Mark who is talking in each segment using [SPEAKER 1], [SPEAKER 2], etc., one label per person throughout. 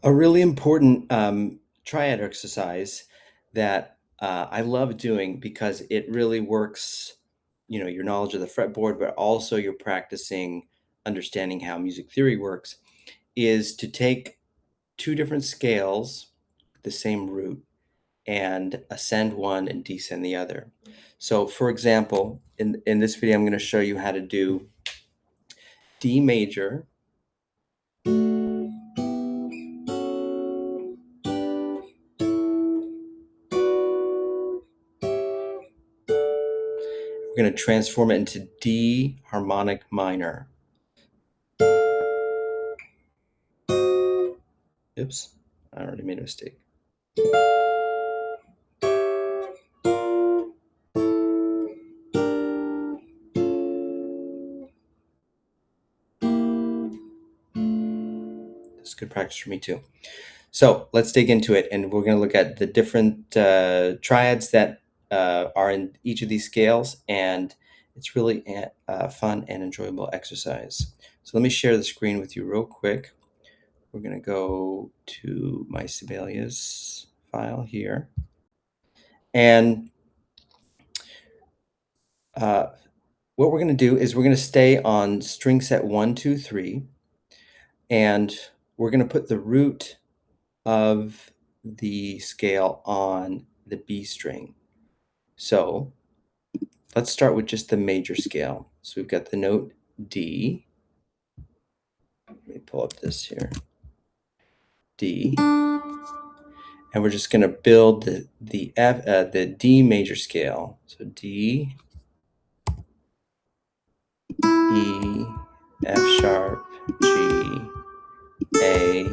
[SPEAKER 1] A really important triad exercise that I love doing because it really works, your knowledge of the fretboard, but also you're practicing understanding how music theory works, is to take two different scales, the same root, and ascend one and descend the other. So for example, in this video, I'm going to show you how to do D major, we're going to transform it into D harmonic minor. Oops, I already made a mistake. That's good practice for me too. So let's dig into it, and we're going to look at the different triads that are in each of these scales, and it's really a fun and enjoyable exercise. So let me share the screen with you real quick. We're going to go to my Sibelius file here, and what we're going to do is we're going to stay on string set 1, 2, 3, and we're going to put the root of the scale on the B string. So let's start with just the major scale. So we've got the note D. Let me pull up this here. D. And we're just going to build the D major scale. So D, E, F sharp, G, A,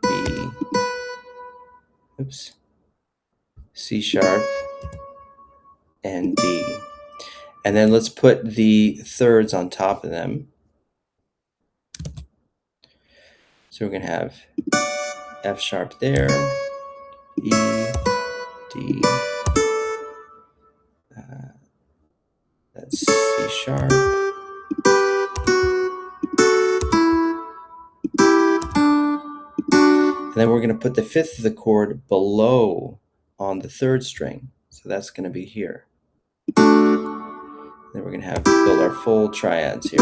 [SPEAKER 1] B, oops, C sharp, and D. And then let's put the thirds on top of them. So we're going to have F sharp there, E, D, that's C sharp, and then we're going to put the fifth of the chord below on the third string. So that's going to be here. Then we're going to build our full triads here.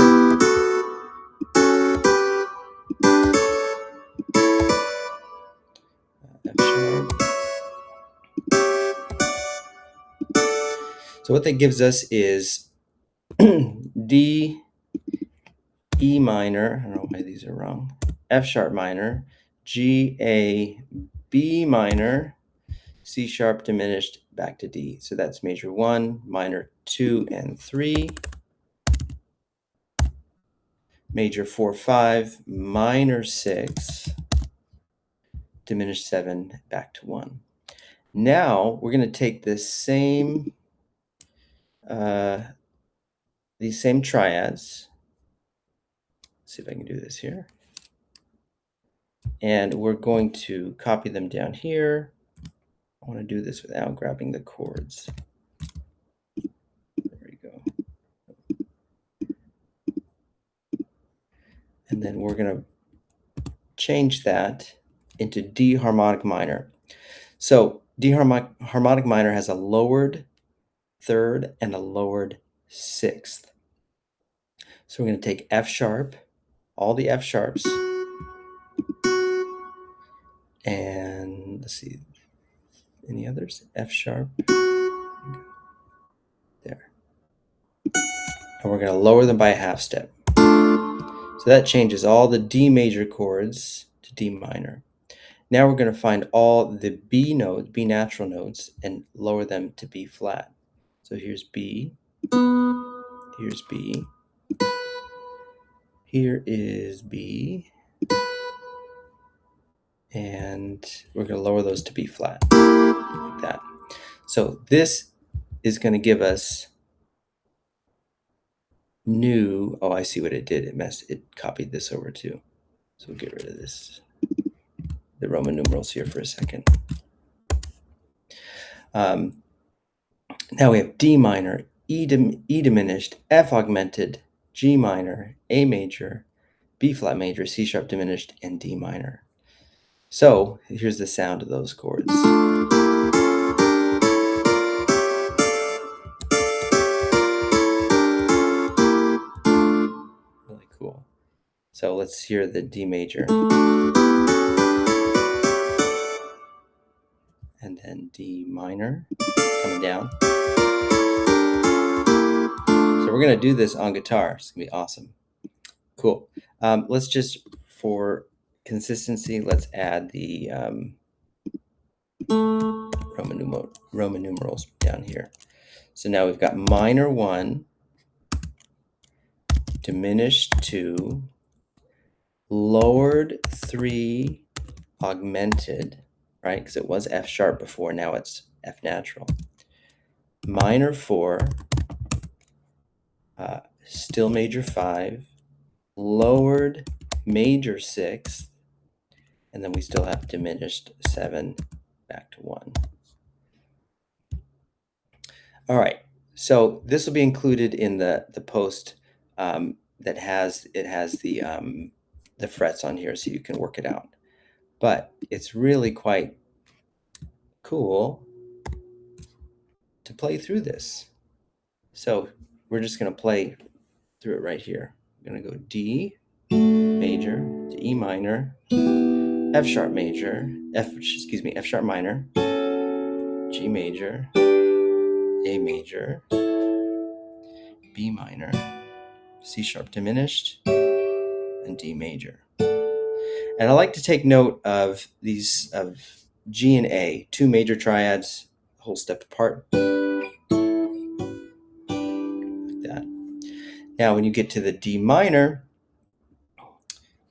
[SPEAKER 1] F sharp. So what that gives us is D, E minor, I don't know why these are wrong, F sharp minor, G, A, B minor, C sharp diminished back to D. So that's major 1, minor 2 and 3, major 4, 5, minor 6, diminished 7 back to 1. Now we're going to take this these same triads. Let's see if I can do this here. And we're going to copy them down here. I want to do this without grabbing the chords. There we go. And then we're going to change that into D harmonic minor. So D harmonic minor has a lowered third and a lowered sixth. So we're going to take F sharp, all the F sharps, and let's see, any others? F sharp, there. And we're going to lower them by a half step. So that changes all the D major chords to D minor. Now we're going to find all the B notes, B natural notes, and lower them to B flat. So here's B, here's B, here is B, and we're going to lower those to B flat, like that. So this is going to give us new, oh, I see what it did. It copied this over too. So we'll get rid of this, the Roman numerals here for a second. Now we have D minor, E diminished, F augmented, G minor, A major, B flat major, C sharp diminished, and D minor. So here's the sound of those chords. Really cool. So let's hear the D major. And then D minor coming down. So we're going to do this on guitar. It's going to be awesome. Cool. Let's just, for consistency, let's add the Roman numerals down here. So now we've got minor 1, diminished 2, lowered 3, augmented, right? Because it was F sharp before, now it's F natural. Minor 4, still major 5, lowered major 6, and then we still have diminished 7 back to 1. All right, so this will be included in the post that has the frets on here, so you can work it out. But it's really quite cool to play through this. So we're just going to play through it right here. I'm going to go D major to E minor, F sharp major, F sharp minor, G major, A major, B minor, C sharp diminished, and D major. And I like to take note of these, of G and A, 2 major triads, a whole step apart, like that. Now when you get to the D minor,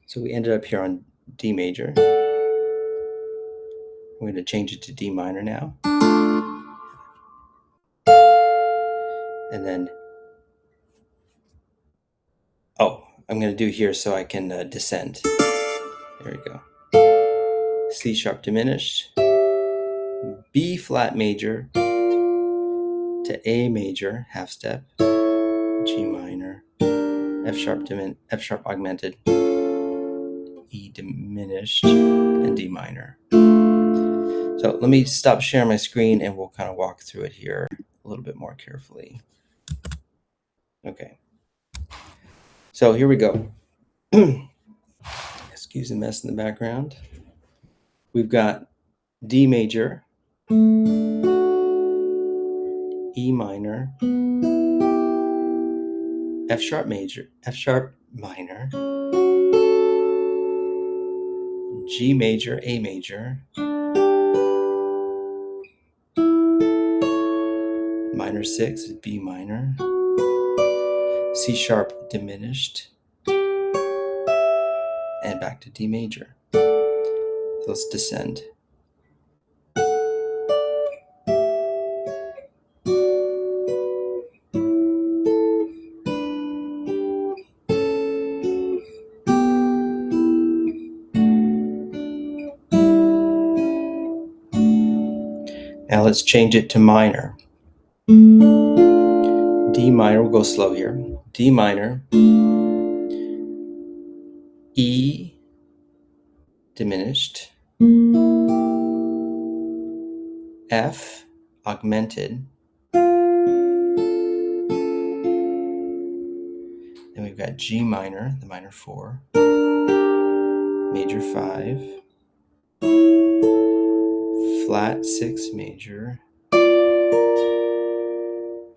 [SPEAKER 1] so we ended up here on D major. We're going to change it to D minor now. And then, oh, I'm going to do here so I can descend. There we go. C sharp diminished, B flat major to A major, half step, G minor, F sharp augmented, E diminished, and D minor. So let me stop sharing my screen and we'll kind of walk through it here a little bit more carefully. Okay. So here we go. Excuse the mess in the background. We've got D major, E minor, F sharp minor, G major, A major, minor 6 is B minor, C sharp diminished, and back to D major. So let's descend. Now let's change it to minor. D minor, we'll go slow here. D minor, E diminished, F augmented, then we've got G minor, the minor 4, major 5, flat 6 major,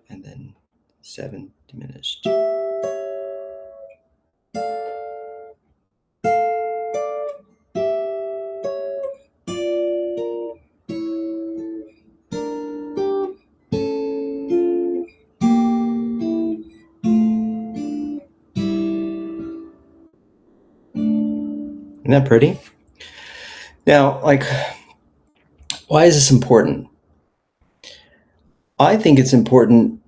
[SPEAKER 1] and then 7 diminished. Isn't that pretty? Now, like, why is this important? I think it's important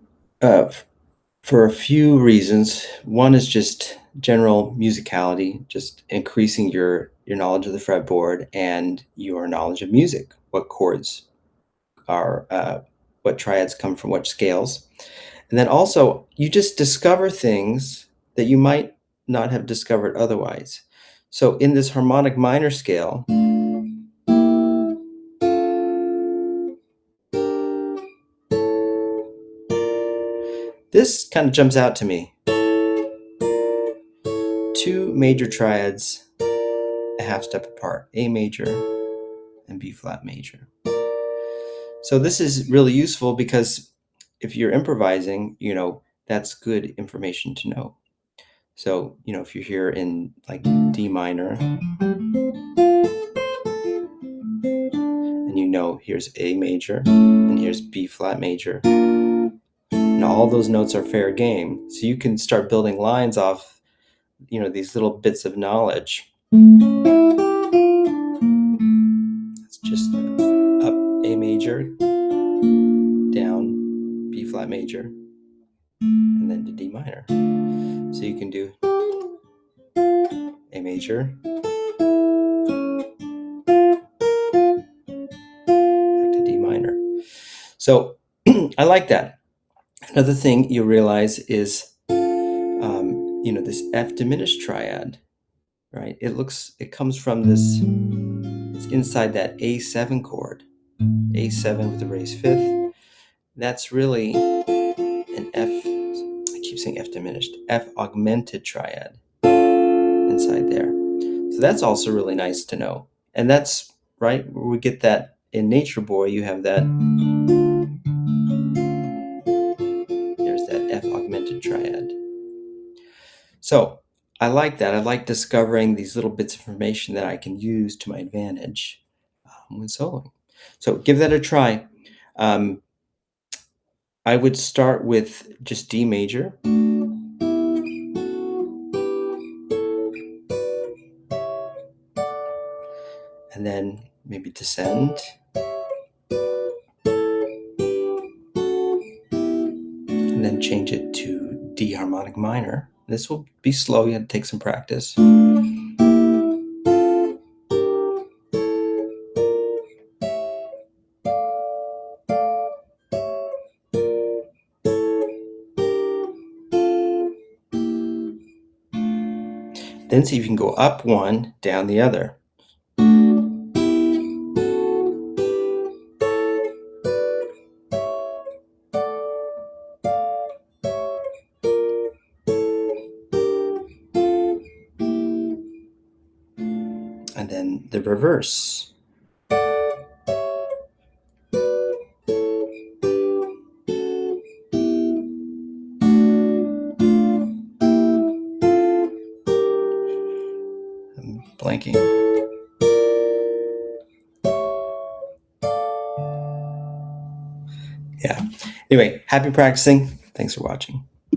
[SPEAKER 1] for a few reasons. One is just general musicality, just increasing your knowledge of the fretboard and your knowledge of music, what chords are, what triads come from what scales. And then also, you just discover things that you might not have discovered otherwise. So in this harmonic minor scale, this kind of jumps out to me. 2 major triads, a half step apart, A major and B flat major. So this is really useful because if you're improvising, that's good information to know. So, if you're here in like D minor, and here's A major and here's B flat major, and all those notes are fair game. So you can start building lines off, these little bits of knowledge. It's just up A major, down B flat major, and then to D minor. So you can do A major, back to D minor. So I like that. Another thing you realize is, this F diminished triad, right? It comes from this, it's inside that A7 chord, A7 with the raised fifth. That's really an F, I keep saying F diminished, F augmented triad inside there. So that's also really nice to know. And that's, right, where we get that in Nature Boy, you have that, there's that F augmented triad. So I like that. I like discovering these little bits of information that I can use to my advantage when soloing. So give that a try. I would start with just D major. And then maybe descend. And then change it to D harmonic minor. This will be slow, you have to take some practice. Then see if you can go up one, down the other. And then the reverse. I'm blanking. Yeah. Anyway, happy practicing. Thanks for watching.